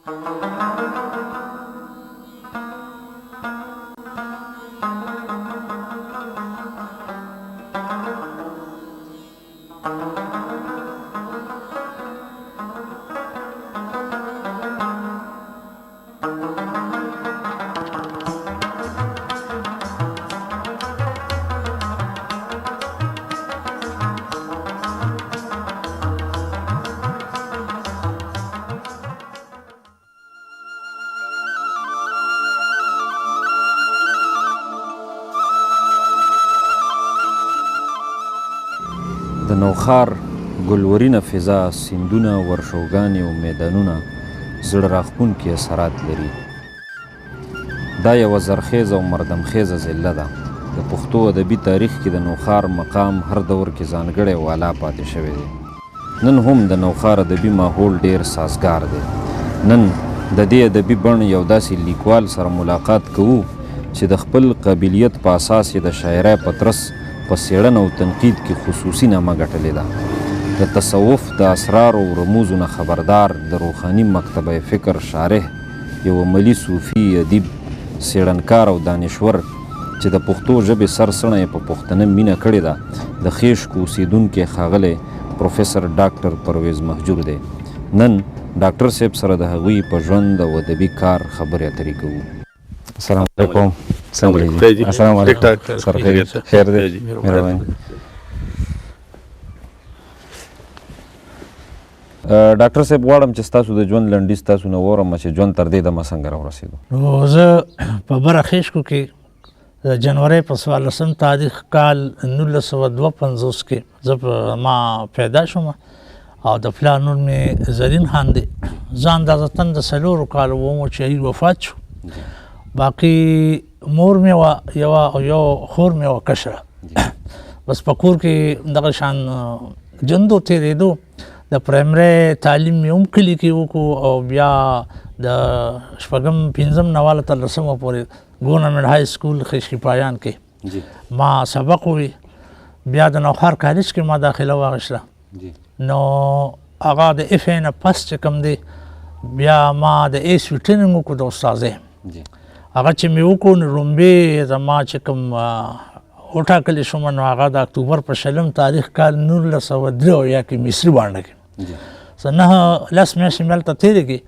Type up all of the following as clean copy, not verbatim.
د نوښار ګلورینه فضا، سیندونه، ورشوګانې او میدانونه زړه راښکونکي اثرات لري. دا یوه زرخیزه او مردمخیزه ضلع ده. د پښتو ادبي تاریخ کې د نوښار مقام هر دور کې ځانګړی والا پاتې شوی دی. نن هم د نوښار ادبي ماحول ډیر سازګار دی. نن د دې ادبي بڼ یو داسې لیکوال سره ملاقات کوو چې د خپل قابلیت په اساس یې د شاعرۍ په ترڅ په څېړنه او تنقید کې خصوصي نامه ګټلې ده. د تصوف د اسرارو او رموزو نه خبردار، د روحاني مکتبه فکر شارح، یو عملي صوفي ادیب، څېړنکار او دانشور چې د پښتو ژبې سرسړی یې په پښتنه مینه کړې ده، د خیشکو اوسېدونکی ښاغلی پروفیسر ډاکټر پرویز مهجور دی. نن ډاکټر صاحب سره د هغوی په ژوند او ادبي کار خبرې اترې کوو. السلام علیکم. السلام علیکم. سر خیر دی؟ مهرباني. ډاکټر صاحب غواړم چې ستاسو د ژوند لنډیز تاسو نه واورم چې ژوند تر دې دمه څنګه راورسېدو. نو زه په بره خیشکو کې د جنورۍ په 14 تاریخ کال 1952 کې زه ما پیدا شوم او د پلار نوم مې زرین خان دی. زه اندازتاً د 4 کالو وم چې وفات شو. باقي مور مې وه یوه او یو خور مې وه کشره. بس په کور کې دغه شان ژوند تېرېدو. د پرایمري تعلیم مې هم کلي کې وکړو او بیا د 5 نواله تر 10 پورې ګورنمنټ های سکول خیشکي پایان کې ما سبق وی. بیا د نوښار کالج کې ما داخله واخیسته. نو هغه د اف ای نه پس چې کوم دی بیا ما د ایس وي ټریننګ وکړو د استاذۍ. هغه چې مې وکړو نو لومبې زما چې کوم وټاکلې شوم نو هغه د اکتوبر په 20 تاریخ کال 1903 کې مصري بانډه کې نه 10 میاشتې مې هلته تېرې کړې.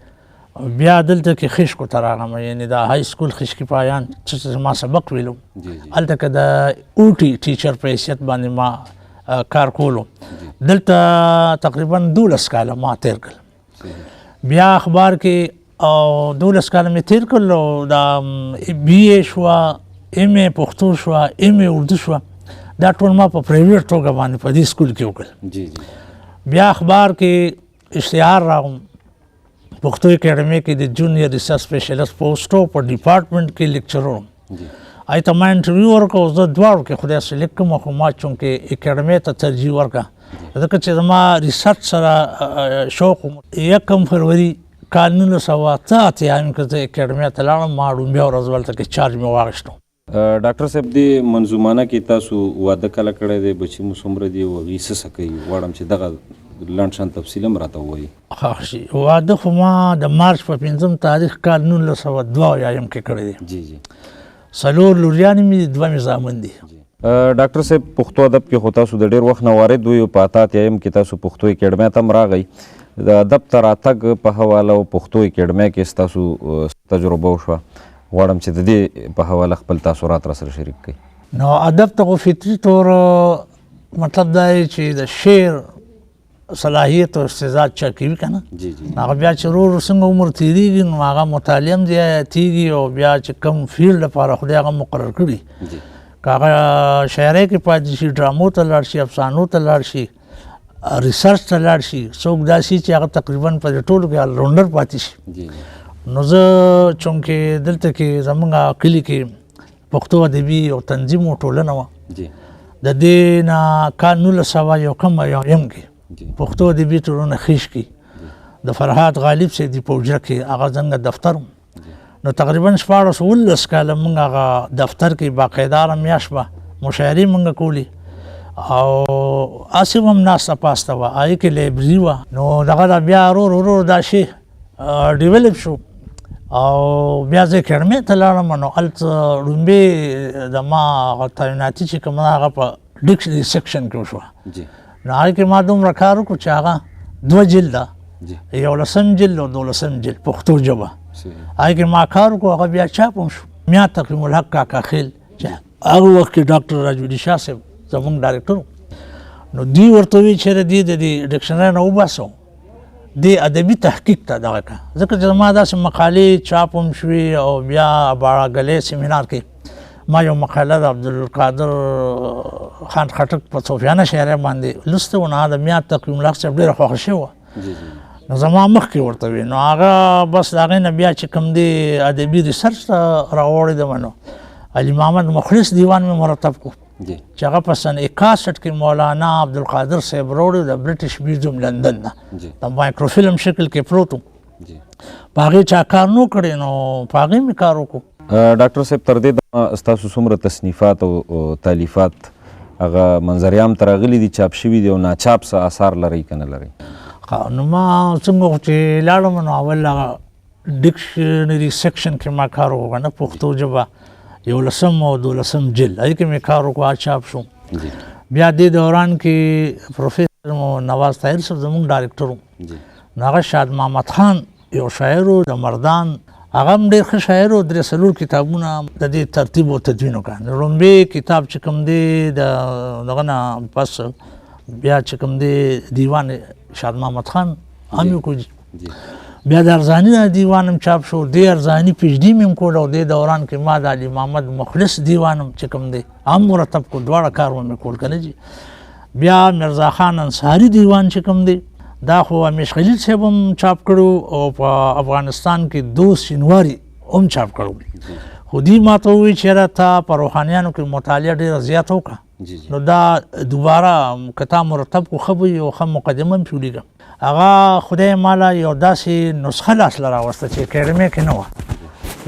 بیا دلته کې خیشکو ته راغلم، یعنې د های سکول خیشکي پایان چې ما سبق ویلو هلته که د اوټي ټیچر په حیثیت باندې ما کار کولو. دلته تقریبا 12 کاله ما تېر کړل. بیا اخبار کې او 12 کاله مې تېر کړل او دا بي اے شوه، ایم اے پښتو شوه، ایم اے اردو شوه. دا ټول ما په پرایویټ توګه باندې په دې سکول کې وکړل. بیا اخبار کې اشتهار راغوم پښتو اکیډمي کې د جونیئر ریسرچ سپیشلیسټ پوسټو په ډپارټمنټ کې لیکچر وم. هلته ما انټرویو ورکړو. زه دواړو کې خدای سلیکټ کړم خو ما چونکې اکیډمۍ ته ترجیح ورکړه ځکه چې زما ریسرچ سره شوق و. 1 فروری کال 1983 کې زه اکیډمۍ ته لاړم. ما لومبۍ ورځ هلته کې چارج مې واخیستو. ډاکټر صاحب دې منظومانه کې تاسو واده کله کړی دی؟ بچي مو څومره دي او هغوی څه کوي؟ غواړم چې دغه لنډ شان تفصیل هم راته ووایي. واده خو ما د مارچ په 5 تاریخ کال 1902 کې کړی دی. 4 لوریانې مې دي، 2 مې زامن دي. ډاکټر صاحب پښتو ادب کې خو تاسو د ډېر وخت نه وارد وي او په 88 کې تاسو پښتو اکیډمۍ ته هم راغئ. د ادب ته راتګ په حواله او پښتو اکیډمۍ کې ستاسو تجربه وشوه. غواړم چې د دې په حواله خپل تاثرات را سره شریک کړئ. نو ادب ته خو فطري طور مطلب دا دی چې د شعر صلاحیت او استعداد چا کوي که نه، هغه بیا چې ورو ورو څنګه عمر تېرېږي نو هغه مطالعه هم زیاتېږي او بیا چې کوم فیلډ لپاره خدای هغه مقرر کړي، که هغه شاعرۍ کې پاتې شي، ډرامو ته لاړ شي، افسانو ته لاړ شي، ریسرچ ته لاړ شي، څوک داسې چې هغه تقریبا په دې ټولو کې آلراونډر پاتې شي. نو زه چونکې دلته کې زموږ کلي کې پښتو ادبي او تنظیم او ټولنه وه، د دې نه کال 1901 کې پښتو ادبي ټولنه خیش کې د فرهاد غالب صاحب دی په حجره کې هغه څنګه دفتر و. نو تقریبا 14 کاله موږ هغه دفتر کې باقاعده میاشت به مشاعرې موږ کولې او هسې هم ناسته پاسته وه، هغې کې لایبرري وه. نو دغه بیا ورو ورو دا شی ډیولپ شو او بیا زه اکیډمۍ ته لاړم نو هلته لومبې د ما هغه تعیناتي چې کوم هغه په ډکشنري سیکشن کې وشوه نو هغې کې ما دومره کار وکړو چې هغه 2 جلده 11 جلد او 12 جلد پښتو ژبه هغې کې ما کار وکړو هغه بیا چاپ هم شو میا تقیم الحق کاکا خیل چې هغه وخت کې ډاکټر راجودي شاه صاحب زموږ ډایرکټر نو دوی ورته وویل چې دې د دې ډکشنري نه وباسو دې ادبي تحقیق ته دغه کړه ځکه چې زما داسې مقالې چاپ هم شوې او بیا باړهګلې سیمینار کې ما یو مقاله د عبدالقادر خان خټک په صوفیانه شاعرۍ باندې لوستې وه نو هغه د میا تقیم الحق صاحب ډېره خوښه شوې نو زما مخکې ورته وي نو هغه بس د هغې نه بیا چې کوم دی ادبي ریسرچ ته راوړی دی نو علي محمد مخلص دیوان مې مرتب کړو چې هغه په سن 61 کې مولانا عبدالقادر صاحب راوړی د برټش میوزیم لندن نه د مایکروفیلم شکل کې پروت و په هغې چا کار نو کړی نو په هغې مې کار وکړو ډاکټر صاحب تر دې ستاسو څومره تصنیفات او تالیفات هغه منظریام ته راغلي دي چاپ شوي دي او ناچاپ څه اثار لرئ که نه لرئ نو ما څنګه چې لاړم نو اول هغه ډکشنري سیکشن کې ما کار وکړو که نه پښتو ژبه 11 او 12 جلد هغې کې مې کار وکړو چاپ شو بیا دې دوران کې پروفیسر نواز طاهر صاحب زموږ ډایرکټر و نو هغه شاد محمد خان یو شاعر و د مردان هغه هم ډېر ښه شاعر و 3 کتابونه د دې ترتیب او تدوین وکړه لومبې کتاب چې کوم دی د دغه نه پس بیا چې کوم دی دیوان شاد محمد خان هم یې وکړو بیا د ارزاني دیوان هم چاپ شو دې ارزاني پی ایچ ډي مې هم کول او دې دوران کې ما د علي محمد مخلص دیوان هم چې کوم دی هم مرتب کړو دواړه کار مې کول که نه جي بیا مرزا خان انصاري دیوان چې کوم دی دا خو امیش خلیل صاحب هم چاپ کړو او په افغانستان کې 2 شینواري هم چاپ کړو خو دوی ما ته ووایي چې تا په روحانیانو کې مطالعه ډېره زیاته وکړه نو دا دوباره کتاب مرتب کړو ښه به وي او ښه مقدمه هم پرې ولیکم هغه خدای ماله یو داسې نسخه لاسله راوسته چې اکیډمۍ کې نه وه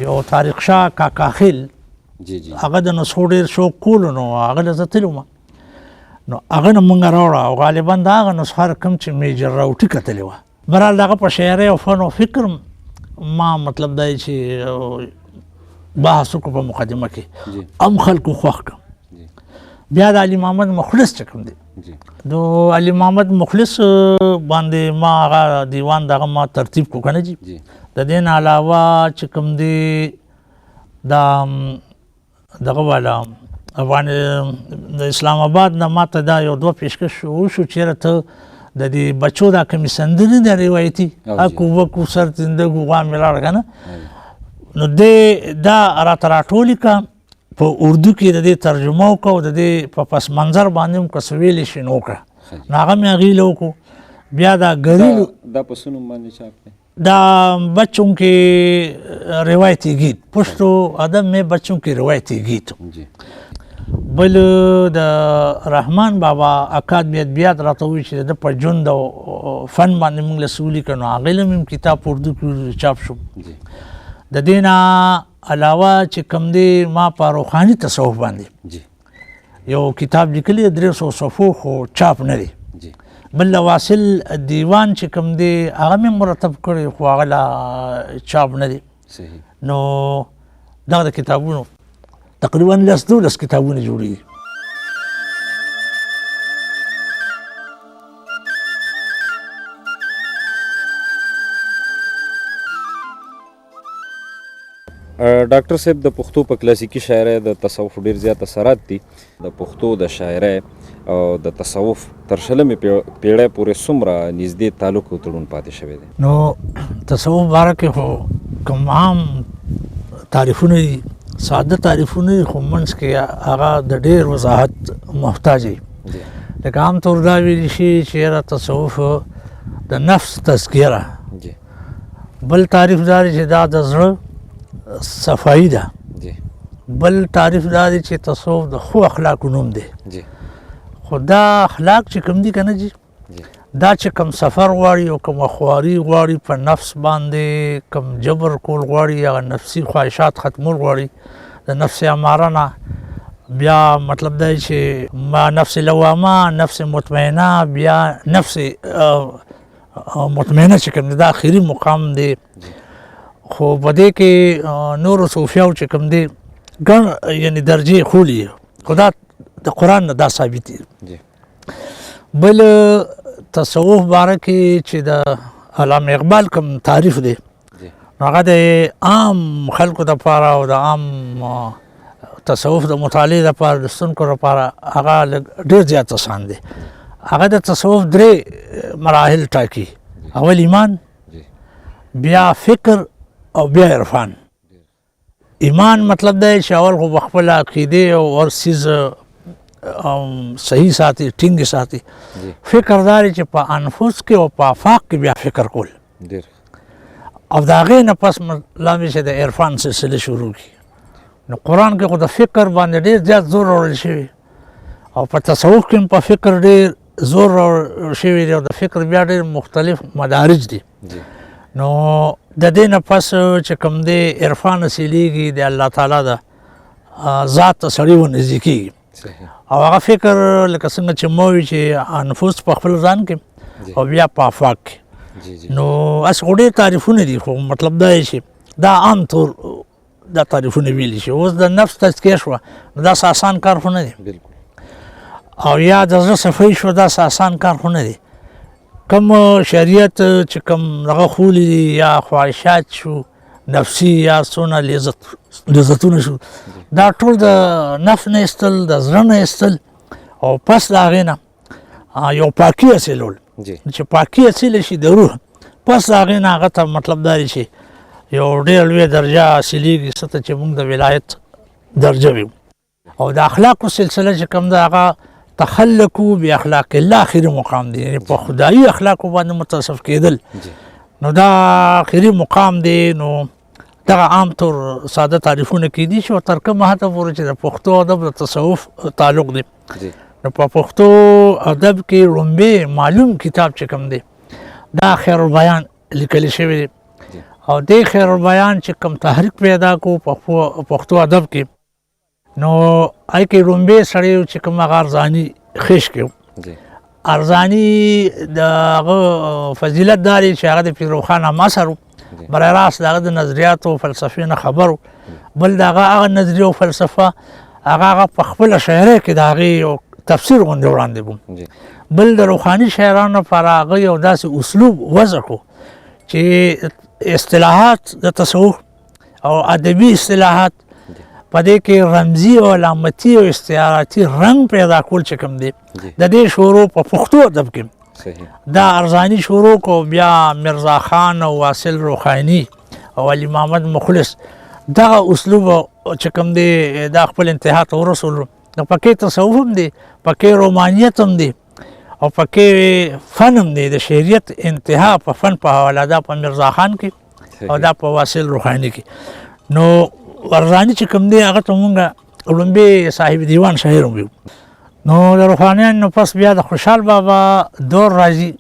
یو طارق شاه کاکا خیل هغه د نسخو ډېر شوق کولو نو هغه له زه تللی وم نو هغه نه مونږ راوړه او غالبا د هغه نسخه کوم چې میجر راوټي کتلې وه برحال د هغه په شاعرۍ او فن او فکر ما مطلب دا چې بحث وکړو په مقدمه کې هم خلکو خوښ کړم بیا د علي محمد مخلص چې کوم دی د علي محمد مخلص باندې ما هغه دیوان دغه ما ترتیب کړو که نه جي د دې نه علاوه چې کوم دی دا دغه والا د اسلام آباد نه ما ته دا یو 2 پیشکش وشو چېرې ته د دې بچو دا کومې سندرې ده روایتي اکو وکو سر زندګو غوا مې لاړه که نه نو دې دا راته راټولې کړه په اردو کې د دې ترجمه وکړه او د دې په پس منظر باندې هم که څه ویلی شي نو وکړه نو هغه مې هغې له وکړو بیا دا ګریلو دا په څه نوم باندې چاپ دی دا بچوں کے روایتی گیت پشتو ادب میں بچوں کے روایتی گیت بل د رحمان بابا اکادمی ادبیات راته وایي چې د په ژوند او فن باندې موږ له څه ولیکه نو هغې له مې کتاب په اردو کې چاپ شو د دې نه علاوه چې کوم دی ما په روحاني تصوف باندې یو کتاب لیکلی 300 صفحو خو چاپ نه دی بل واصل دیوان چې کوم دی هغه مې مرتب کړی خو هغه لا چاپ نه دی نو دغه د کتابونو تقریبا 12 کتابونه جوړېږي ډاکټر صاحب د پښتو په کلاسیکي شاعرۍ د تصوف ډېر زیات اثرات دي د پښتو د شاعرۍ او د تصوف تر 20مې پیړۍ پورې څومره نږدې تعلق او تړون پاتې شوی دی نو تصوف باره کې خو کوم عام تعریفونه دي ساده تعریفونه خو منځ کې هغه د ډېر وضاحت محتاج دي لکه عام طور دا ویلی شي چې تصوف د نفس تزکیه بل تعریف دا دی چې دا د زړه صفایی ده بل تعریف دا دی چې تصوف د خو اخلاقو نوم دی خو دا اخلاق چې کوم دي که نه جي دا چې کوم سفر غواړي او کوم خواري غواړي په نفس باندې کوم جبر کول غواړي هغه نفسي خواهشات ختمول غواړي د نفس اماره نه بیا مطلب دا چې ما نفس لوامه نفس مطمئنه بیا نفس مطمئنه چې کوم دا اخري مقام دی خو په دې کې نور صوفیاو چې کوم دی ګڼ یعنی درجې خولي خدا د قرآن نه دا ثابت دي. بل تصوف باره کې چې د علامه اقبال کوم تعریف دی هغه د عام خلکو دپاره او د عام تصوف د مطالعې دپاره د ستونکو دپاره هغه ډېر زیات آسان دی. هغه د تصوف درې مراحل ټاکي. اول ایمان، بیا فکر او بیا عرفان. ایمان مطلب دی چې اول خو بخپل عقیدې او هر څیز صحیح ساتي، ټینګ ساتي. فکر دا دی چې په انفس کې او په آفاق کې بیا فکر کول او د هغې نه پس لاندې چې د عرفان سلسله شروع کړي. نو قرآن کې خو د فکر باندې ډېر زیات زور راوړل شوی او په تصوف کې هم په فکر ډېر زور راوړل شوی دی او د فکر بیا ډېر مختلف مدارج دي. نو د دې نه پس چې کوم دی عرفان حاصلېږي د الله تعالی د ذات ته سړی ورنږدې کېږي او هغه فکر لکه څنګه چې ما وویل چې انفس په خپل ځان کې او بیا په آفاق کې. نو هسې خو ډېر تعریفونه دي خو مطلب دا دی چې دا عام طور دا تعریفونه ویلی شي. اوس د نفس تزکیه شوه نو دا څه آسان کار خو نه دی او یا د زړه صفایي شوه دا څه آسان کار خو نه دی. کم شریعت چې کم دغه خولی دي یا خواهشات شو نفسي یا څونه لذتونه شو دا ټول د نفس نه ایستل د زړه نه ایستل او پس د هغې نه یو پاکي حاصلول چې پاکي حاصله شي د روح پس د هغې نه هغه ته مطلب دا دی چې یو ډېر لویه درجه حاصلېږي څه ته چې موږ د ولایت درجه وي. او د اخلاقو سلسله چې کوم ده هغه تخلقو باخلاق الله اخري مقام دی، یعنې په خدایي اخلاقو باندې متصف کېدل. نو دا اخري مقام دی. نو دغه عام طور ساده تعریفونه کېدي شي او تر کومه حده پورې چې د پښتو ادب د تصوف تعلق دی. نو په پښتو ادب کې لومبی معلوم کتاب چې کوم دی دا خیر البیان لیکل شوی دی او د خیر البیان چې کوم تحریک پیدا کو په پښتو ادب کې نو هغې کې لومبی سړی چې کوم هغه ارزاني خیش کړو. ارزاني د هغه فضیلت دا دی چې هغه د پیروخان اماثر برای راست د هغه د نظریاتو او فلسفې نه خبر و. بل د هغه نظریه او فلسفه هغه په خپله شاعرۍ کې د هغې یو تفسیر غوندې وړاندې بوم. بل د روحاني شاعرانو لپاره هغه یو داسې اسلوب وضع کړو چې اصطلاحات د تصوف او ادبي اصطلاحات په دې کې رمزي او علامتي او استعاراتي رنګ پیدا کول چې کوم دی د دې شروع په پښتو ادب کې دا ارزاني شروع کو. بیا مرزا خان او واصل روحاني او علي محمد مخلص دغه اسلوب چې کوم دی دا خپل انتها ته ورسولو. نو پکې تصوف هم دی، پکې رومانیت هم دی او پکې فن هم دی. د شعریت انتها په فن په حواله دا په مرزا خان کې او دا په واصل روحاني کې. نو ارزاني چې کوم دی هغه ته مونږ لومبی صاحب دیوان شاعر هم ویو. نو د روحانیان نو پس بیا د خوشحال بابا دور راځي.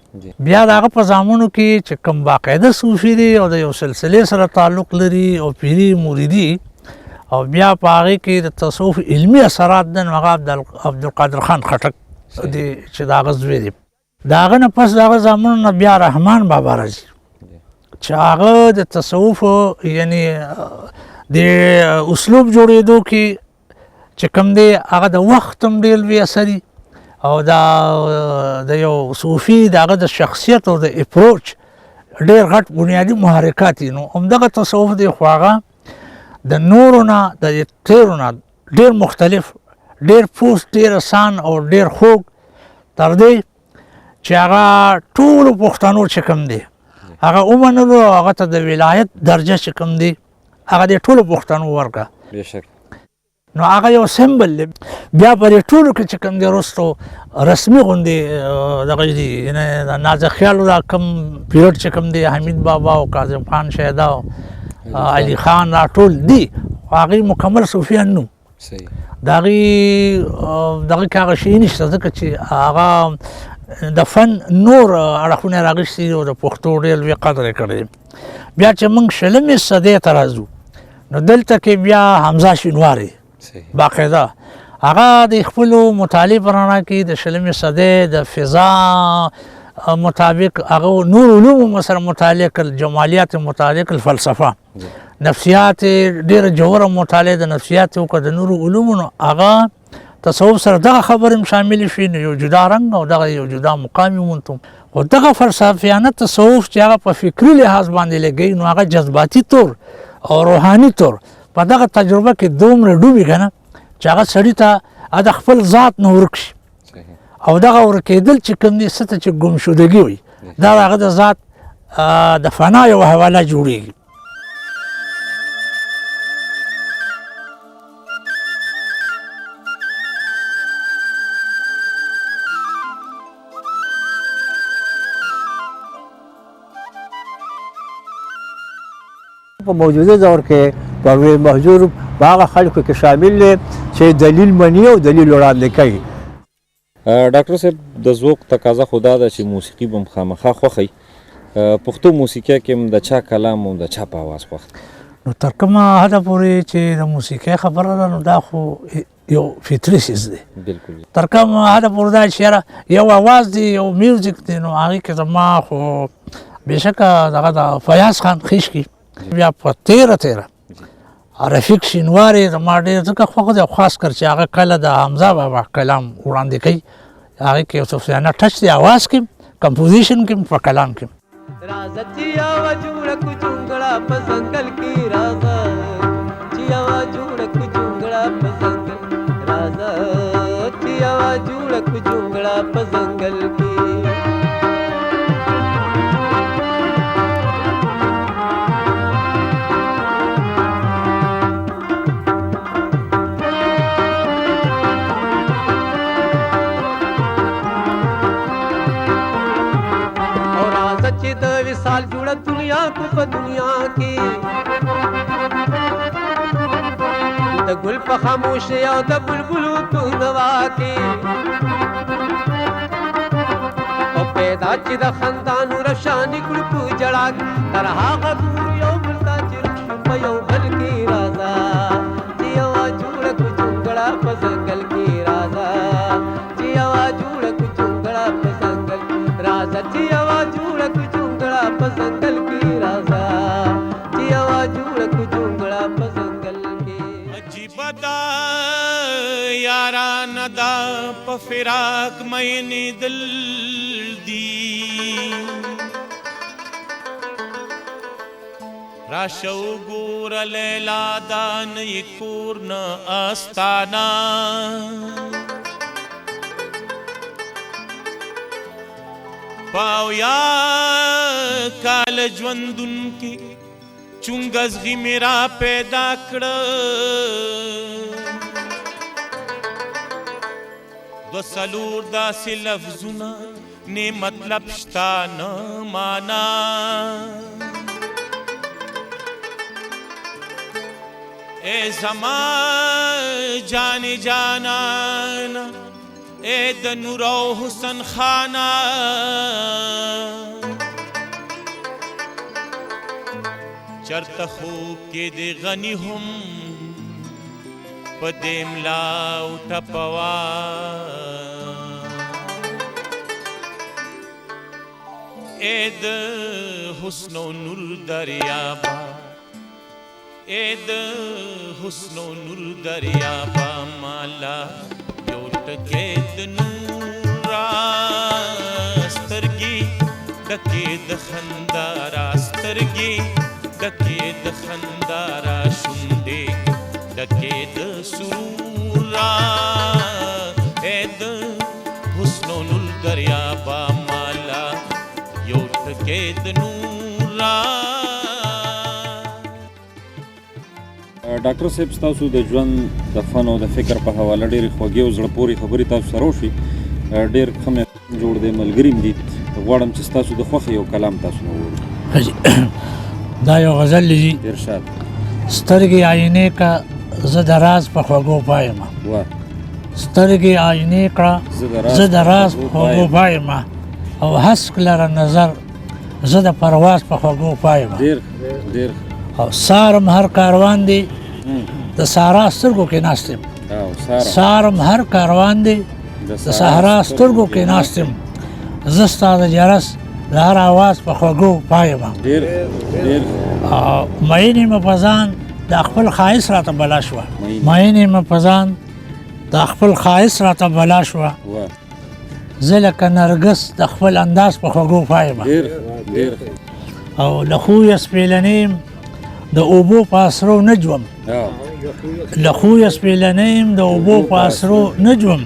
بیا د هغه په زامنو کې چې کوم باقاعده صوفي دی او د یو سلسلې سره تعلق لري او پیري مریدي او بیا په هغې کې د تصوف علمي اثرات دی. نو هغه عبدالقادر خان خټک دی چې د هغه زوی دی. د هغه نه پس د هغه زامنو نه بیا رحمان بابا راځي چې هغه د تصوف یعنی د اسلوب جوړېدو کې چې کوم دی هغه د وخت هم ډېر لوی اثري او د یو صوفي د هغه د شخصیت او د اپروچ ډېر غټ بنیادي محرکات دي. نو همدغه تصوف دی خو هغه د نورو نه د تیرو نه ډېر مختلف، ډېر پوست، ډېر اسان او ډېر خوږ تر دې چې هغه ټولو پښتنو چې کوم دی هغه ومنلو او هغه ته د ولایت درجه چې کوم دی هغه د ټولو پښتنو ورکړه. نو هغه یو سمبل دی. بیا په دې ټولو کې چې کوم دی وروستو رسمي غوندې دغه دي د نازک خیالو دا کوم پیریډ چې کوم دی حمید بابا او کاظم خان شیدا او علي خان را ټول دي هغوی مکمل صوفیان نو د هغې دغه کې هغه شی نشته ځکه چې هغه د فن نور اړخونه یې راغېستي او د پښتو ډېر لوی قدر یې کړی. بیا چې موږ شلمې صدۍ ته راځو نو دلته کې بیا حمزه شینواري باقاعده هغه د خپلو مطالعې په رڼا کې د شلمې صدۍ د فضا مطابق هغه نور علوم سره متعلق الجمالیات متعلق الفلسفه نفسیات ډېره جوړه مطالعه د نفسیات او د نور علومونو هغه تصوف سره دغه خبرې شامل شي نو یو جدا رنګ او دغه یو جدا مقام مونته او دغه فلسفیانه تصوف چې هغه په فکری لحاظ باندې لګي نو هغه جذباتي طور او روحاني طور په دغه تجربه کې دومره ډوبي کنه چې هغه سړی ته د خپل ذات نه ورک شي او دغه ورکېدل چې کوم دي څه ته چې ګمشودګي وي دا هغه د ذات د فنا یوه حواله جوړېږي. په موجوده دور کې پرویز محجور په هغه خلکو کې شامل دی چې دلیل مني او دلیل وړاندې کوي. ډاکټر صاحب د ذوق تقاضا خو دا ده چې موسیقي به م خامخا خوښوئ. پښتو موسیقۍ کې هم د چا کلام او د چا په اواز خوښ دی؟ نو تر کومه حده پورې چې د موسیقۍ خبره ده نو دا خو یو فطري څیز دی. بلکل. تر کومه حده پورې دا چې یاره یو اواز دی یو میوزیک دی نو هغې کې زما خو بېشکه دغه د فیاض خان خیشکي بیا په تیره رفیق شینواري زما ډېر ځکه خوښ دی او خاص کر چې هغه کله د حمزه بابا کلام وړاندې کوي هغې کې یو صوفیانه ټچ دی اواز کې کمپوزیشن کې په کلام کې. राजा चिया जुड़क चुंगड़ा पसंगल की राजा चिया जुड़क चुंगड़ा पसंगल राजा चिया जुड़क चुंगड़ा पसंगल की विशाल जुड़ा दुनिया को दुनिया की द गुल प खामोश या द बुलबुल तू नवा की ओ पैदा च द खंदान रशानी गुल को जड़ा तरहा गदूर यो बुलता चिर पयो भल की राजा जिया जुड़ा को चुंगड़ा पसंगल की राजा जिया जुड़ा को चुंगड़ा पसंगल राजा जिया जुड़ा को पसंगल की राजा जिया जुड़क जुंगड़ा पसंगल की अजीबदा यारा नदा पफिराक मैंने दिल दी राशो गोर लैला दान ये कोरन आस्ताना पावया काल ژوندون کې چونګز غي میرا پیدا کړ دو سلور داسې لفظونه نه مطلب شتا نه معنا اے زما جان جانانا اے د نور او حسن خانا چرته خوب کې دی غنی هم په دې ملا او ټپوا اے د حسن و نور دریابا اے د حسن و نور دریابا مالا یو ټکې د نور سترګې ډکې د خندا را سترګې ډکې د خندا را شونډې ډکې د سرور را اے د حسن و نور دریابا مالا یو ټکې د نور را. ډاکټر صاحب ستاسو د ژوند د فن او د فکر په حواله ډېرې خوږې او زړه پورې خبرې تاسو سره وشوي. ډېر ښه مې جوړ دی ملګري م دي غواړم چې ستاسو د خوښې یو کلام تاسو نه وورو. دا یو غزل دی ارشاد. سترګې آینې کا زه د راز په خوږو پایم سترګې آینې کړه زه د راز په خوږو پایم او هسک لره نظر زه د پرواز په خوږو پایم ډېر او سارم هر کاروان دی د سارا سترګو کې ناست یم سارم هر کاروان دی د صحرا سترګو کې ناست یم زه ستا د جرس د هر اواز په خوږو پایمه ډېر ډېر او مینې مې په ځان د خپل ښایست راته بلا شوه مینې مې په ځان د خپل ښایست راته بلا شوه وه زه لکه نرګس د خپل انداز په خوږو پایمه ډېر ډېر او له خویه سپېلنیم د اوبو په اسرو نه جوم له خویه سپېلنیم د اوبو په اسرو نه جوم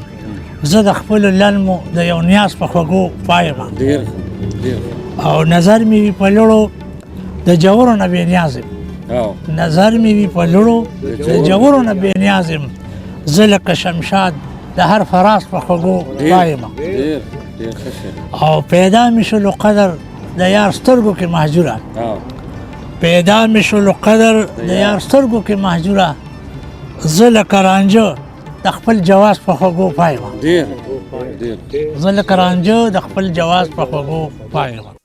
زه د خپلو للمو د یو نیاز په خوږو پایمه ډېر ډېر او نظر مې وي په لړو د جوړو نه بې نیاز یم نظر مې وي په لړو د جوړو نه بې نیاز یم زه لکه شمشاد د هر فراز په خوږو پایمه ډېر ډېر ښه شعر او پیدا مې شلو قدر د یار سترګو کې محجوره پیدا مې شلو قدر د یار سترګو کې محجوره زه لکه رانجه د خپل جواز په خوږو پایمه ډېر ډېر زه لکه رانجه د خپل جواز په خوږو پایمه